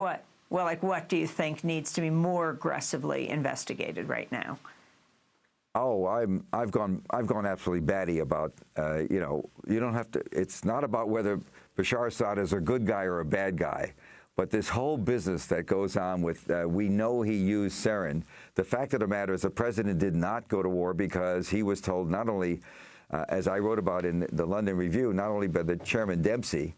What? Well, like, what do you think needs to be more aggressively investigated right now? Oh, I've gone absolutely batty about, you know, you don't have to, it's not about whether Bashar Assad is a good guy or a bad guy, but this whole business that goes on with, we know he used sarin. The fact of the matter is the president did not go to war because he was told not only, as I wrote about in the London Review, not only by the chairman Dempsey,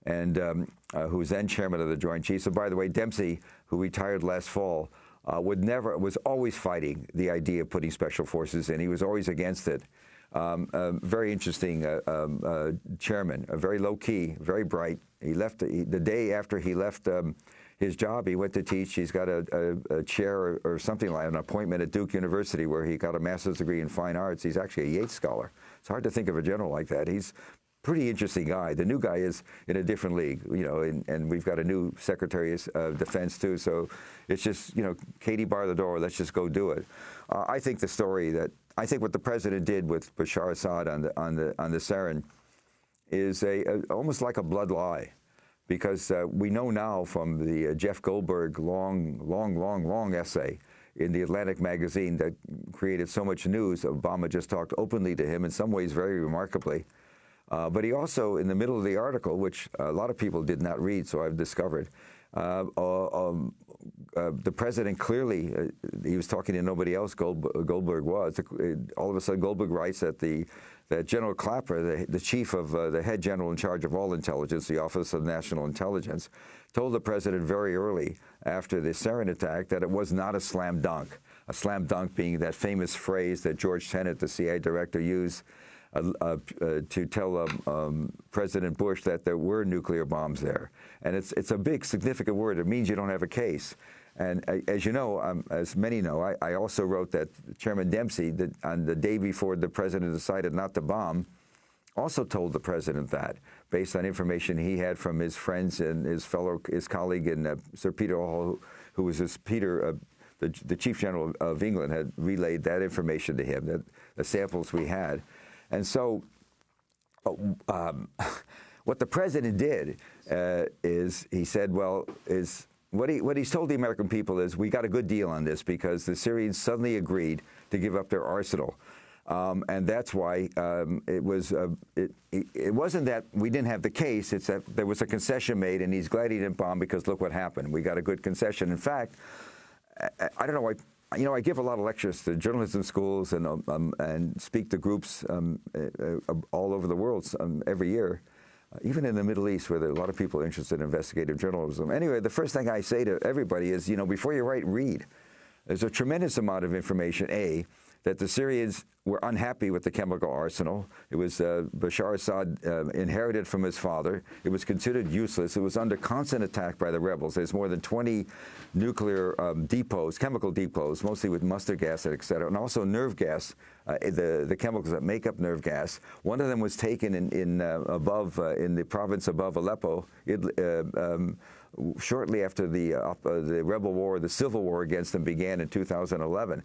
and who's then chairman of the Joint Chiefs. So, by the way, Dempsey, who retired last fall, was always fighting the idea of putting special forces in. He was always against it. Very interesting chairman, very low key, very bright. He left the day after he left his job. He went to teach. He's got a chair or something like an appointment at Duke University where he got a master's degree in fine arts. He's actually a Yates scholar. It's hard to think of a general like that. He's pretty interesting guy. The new guy is in a different league, you know, and we've got a new Secretary of Defense too. So it's just, you know, Katie bar the door. Let's just go do it. I think the story that I think what the president did with Bashar Assad on the sarin is almost like a blood lie, because we know now from the Jeff Goldberg long essay in the Atlantic magazine that created so much news. Obama just talked openly to him in some ways very remarkably. But he also, in the middle of the article, which a lot of people did not read, so I've discovered, the president clearly, he was talking to nobody else, Goldberg was. All of a sudden, Goldberg writes that that General Clapper, the chief of the head general in charge of all intelligence, the Office of National Intelligence, told the president very early after the sarin attack that it was not a slam dunk. A slam dunk being that famous phrase that George Tenet, the CIA director, used to tell President Bush that there were nuclear bombs there. And it's a big, significant word. It means you don't have a case. And as you know, as many know, I also wrote that Chairman Dempsey, on the day before the president decided not to bomb, also told the president that, based on information he had from his friends and his colleague in Sir Peter Hall, who was the Chief General of England, had relayed that information to him, that the samples we had. And so what the president did is he said, well, what he's told the American people is we got a good deal on this because the Syrians suddenly agreed to give up their arsenal. And that's why it wasn't that we didn't have the case. It's that there was a concession made, and he's glad he didn't bomb because look what happened. We got a good concession. In fact, I don't know why. You know, I give a lot of lectures to journalism schools and speak to groups all over the world every year, even in the Middle East, where there are a lot of people interested in investigative journalism. Anyway, the first thing I say to everybody is, you know, before you write, read. There's a tremendous amount of information, that the Syrians were unhappy with the chemical arsenal. It was Bashar Assad inherited from his father. It was considered useless. It was under constant attack by the rebels. There's more than 20 nuclear depots, chemical depots, mostly with mustard gas, et cetera, and also nerve gas, the chemicals that make up nerve gas. One of them was taken in the province above Aleppo, shortly after the rebel war, the civil war against them began in 2011.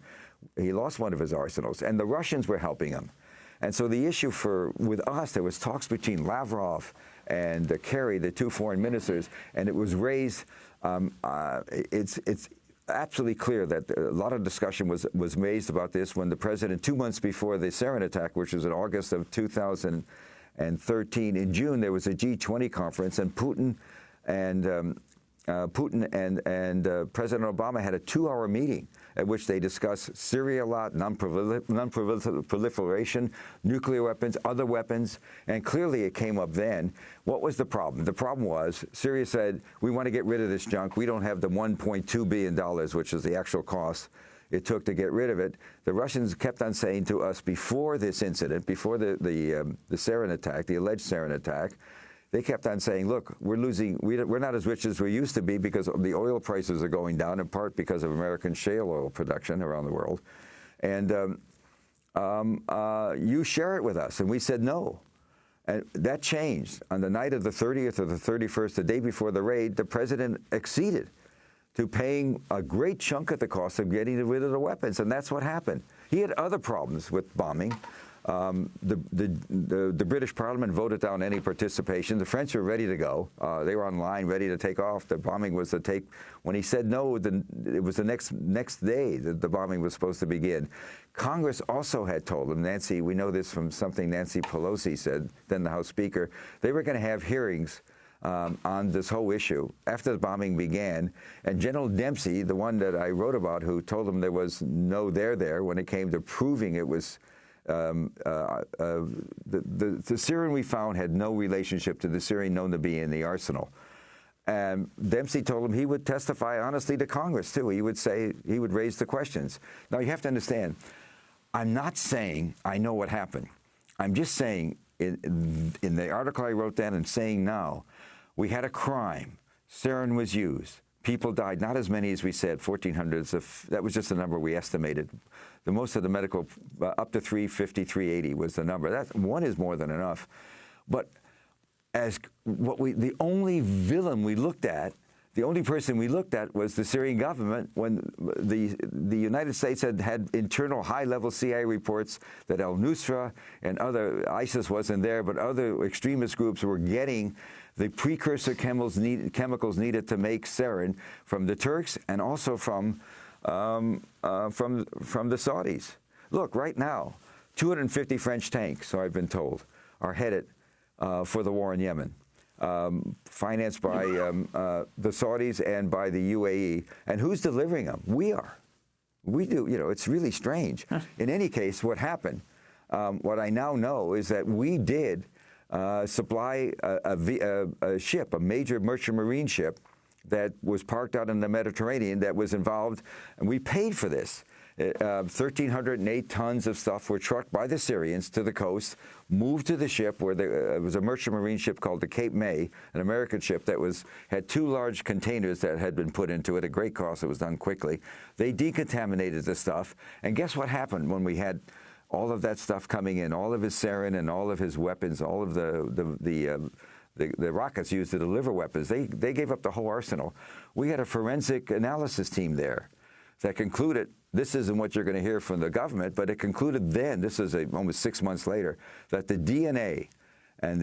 He lost one of his arsenals, and the Russians were helping him. And so the issue with us, there was talks between Lavrov and Kerry, the two foreign ministers, and it was raised. It's absolutely clear that a lot of discussion was raised about this when the president, 2 months before the sarin attack, which was in August of 2013, in June there was a G20 conference, and Putin and President Obama had a 2-hour meeting at which they discussed Syria a lot, non-proliferation, nuclear weapons, other weapons, and clearly it came up then. What was the problem? The problem was Syria said, we want to get rid of this junk. We don't have the $1.2 billion, which is the actual cost it took to get rid of it. The Russians kept on saying to us before this incident, before the sarin attack, the alleged sarin attack, they kept on saying, look, we're not as rich as we used to be because the oil prices are going down, in part because of American shale oil production around the world. And you share it with us. And we said no. And that changed. On the night of the 30th or the 31st, the day before the raid, the president acceded to paying a great chunk of the cost of getting rid of the weapons. And that's what happened. He had other problems with bombing. The British Parliament voted down any participation. The French were ready to go. They were on line, ready to take off. The bombing was to take. When he said no, it was the next day that the bombing was supposed to begin. Congress also had told them, Nancy, we know this from something Nancy Pelosi said, then the House Speaker, they were going to have hearings on this whole issue after the bombing began. And General Dempsey, the one that I wrote about, who told them there was no there when it came to proving it was the Syrian we found had no relationship to the Syrian known to be in the arsenal. And Dempsey told him he would testify honestly to Congress, too. He would say, he would raise the questions. Now, you have to understand, I'm not saying I know what happened. I'm just saying, in the article I wrote then and saying now, we had a crime. Sarin was used. People died, not as many as we said, 1,400. That was just the number we estimated. The most of the medical, up to 350, 380 was the number. That one is more than enough. But as the only villain we looked at, the only person we looked at was the Syrian government when the United States had internal high-level CIA reports that al-Nusra and other, ISIS wasn't there, but other extremist groups were getting the precursor chemicals needed to make sarin from the Turks and also from the Saudis. Look, right now, 250 French tanks, so I've been told, are headed for the war in Yemen, financed by the Saudis and by the UAE. And who's delivering them? We are. We do. You know, it's really strange. In any case, what happened, what I now know is that we did supply a ship, a major merchant marine ship that was parked out in the Mediterranean that was involved, and we paid for this. 1,308 tons of stuff were trucked by the Syrians to the coast, moved to the ship where it was a merchant marine ship called the Cape May, an American ship that had two large containers that had been put into it at great cost. It was done quickly. They decontaminated the stuff, and guess what happened when we had all of that stuff coming in, all of his sarin and all of his weapons, all of the rockets used to deliver weapons. They gave up the whole arsenal. We had a forensic analysis team there that concluded, this isn't what you're going to hear from the government, but it concluded then, this is almost 6 months later, that the DNA and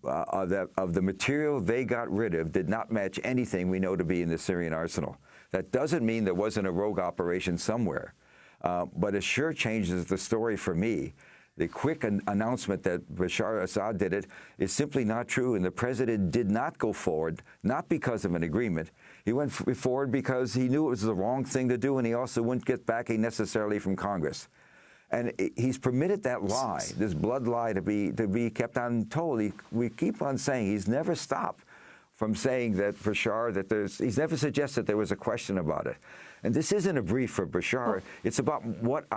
of the material they got rid of did not match anything we know to be in the Syrian arsenal. That doesn't mean there wasn't a rogue operation somewhere, but it sure changes the story for me. The quick announcement that Bashar al-Assad did it is simply not true, and the president did not go forward, not because of an agreement. He went forward because he knew it was the wrong thing to do, and he also wouldn't get backing necessarily from Congress. And he's permitted that lie, this blood lie, to be kept on told. We keep on saying he's never stopped from saying that Bashar, he's never suggested there was a question about it. And this isn't a brief for Bashar. It's about what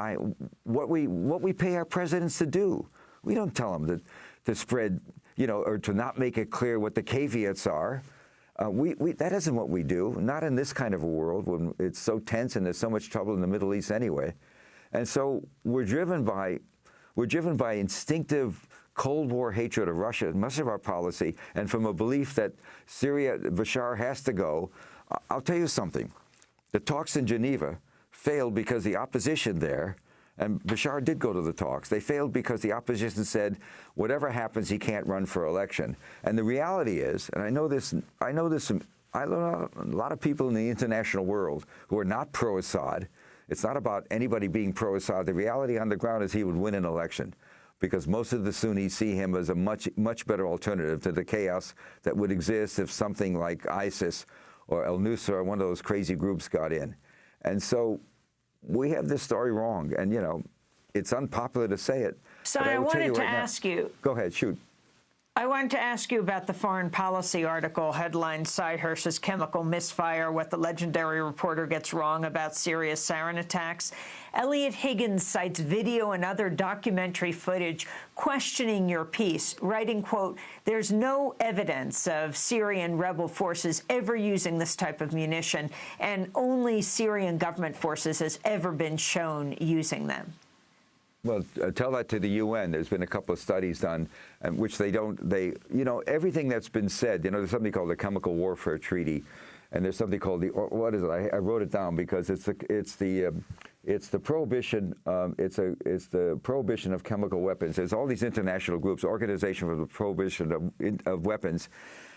we pay our presidents to do. We don't tell them to spread, or to not make it clear what the caveats are. That isn't what we do. Not in this kind of a world when it's so tense and there's so much trouble in the Middle East anyway. And so we're driven by instinctive Cold War hatred of Russia, much of our policy, and from a belief that Bashar has to go. I'll tell you something. The talks in Geneva failed because the opposition there, and Bashar did go to the talks, they failed because the opposition said, whatever happens, he can't run for election. And the reality is, and I know a lot of people in the international world who are not pro-Assad. It's not about anybody being pro-Assad. The reality on the ground is he would win an election, because most of the Sunnis see him as a much, much better alternative to the chaos that would exist if something like ISIS or al-Nusra or one of those crazy groups got in. And so we have this story wrong. And, it's unpopular to say it. So I wanted to ask you. Go ahead, shoot. I wanted to ask you about the foreign policy article headlined Cy Hirsch's Chemical Misfire, What the Legendary Reporter Gets Wrong About Syria's Sarin Attacks. Elliot Higgins cites video and other documentary footage questioning your piece, writing, quote, there's no evidence of Syrian rebel forces ever using this type of munition, and only Syrian government forces has ever been shown using them. Well, tell that to the UN. There's been a couple of studies done, which everything that's been said, there's something called the Chemical Warfare Treaty, and there's something called what is it? I wrote it down because it's It's the prohibition. It's the prohibition of chemical weapons. There's all these international groups, Organization for the Prohibition of Weapons,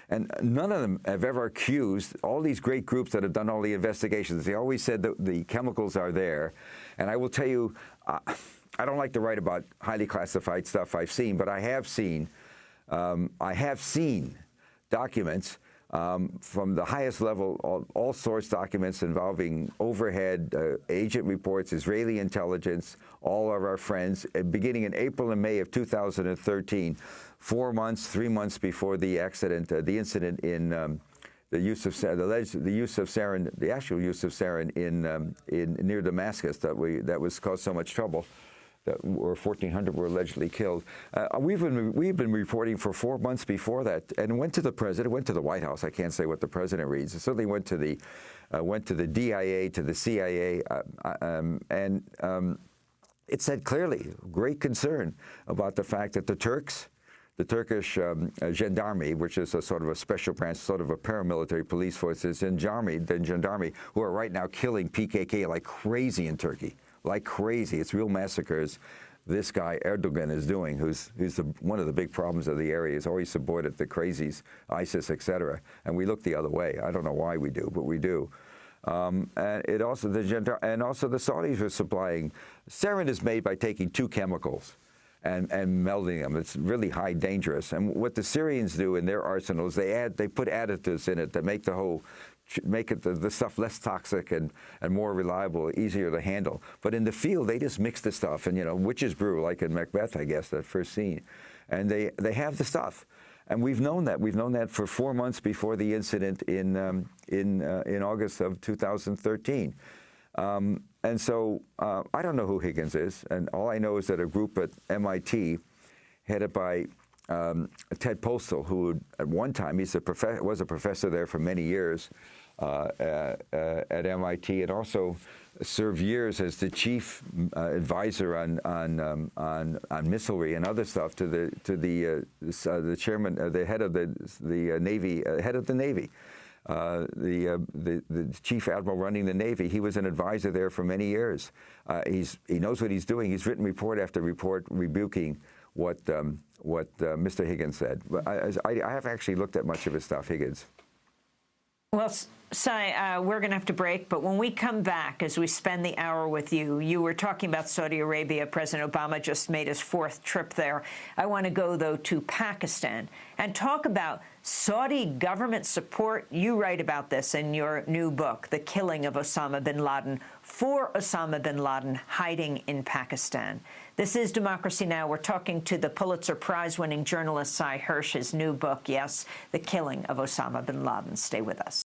and none of them have ever accused all these great groups that have done all the investigations. They always said that the chemicals are there, and I will tell you, I don't like to write about highly classified stuff I've seen, but I have seen documents from the highest level, all source documents involving overhead agent reports, Israeli intelligence, all of our friends, beginning in April and May of 2013, 3 months before the accident, the incident in the actual use of sarin in near Damascus that was caused so much trouble. That were 1,400 were allegedly killed. We've been reporting for 4 months before that, and went to the president, went to the White House. I can't say what the president reads. It certainly went to the DIA, to the CIA, and it said clearly great concern about the fact that the Turkish gendarmerie, which is a sort of a special branch, sort of a paramilitary police force, is gendarmerie, who are right now killing PKK like crazy in Turkey. Like crazy. It's real massacres this guy Erdogan is doing, who's one of the big problems of the area. He's always supported the crazies, ISIS, etc. And we look the other way. I don't know why we do, but we do. And it also the Saudis were supplying. Sarin is made by taking two chemicals and melding them. It's really high dangerous. And what the Syrians do in their arsenals, they put additives in it that make the stuff less toxic and more reliable, easier to handle. But in the field, they just mix the stuff, and witch's brew, like in Macbeth, I guess, that first scene. And they have the stuff, and we've known that. We've known that for 4 months before the incident in August of 2013. And so I don't know who Higgins is, and all I know is that a group at MIT, headed by Ted Postal, who at one time was a professor there for many years at MIT, and also served years as the chief advisor on missilery and other stuff to the chairman, the head of the Navy, head of the Navy. The chief admiral running the Navy. He was an advisor there for many years. He knows what he's doing. He's written report after report rebuking what Mr. Higgins said. But I haven't actually looked at much of his stuff, Higgins. Well, Sai, we're going to have to break, but when we come back, as we spend the hour with you, you were talking about Saudi Arabia. President Obama just made his 4th trip there. I want to go, though, to Pakistan and talk about Saudi government support. You write about this in your new book, The Killing of Osama bin Laden, for Osama bin Laden hiding in Pakistan. This is Democracy Now! We're talking to the Pulitzer Prize-winning journalist Sy Hersh. His new book, yes, The Killing of Osama bin Laden. Stay with us.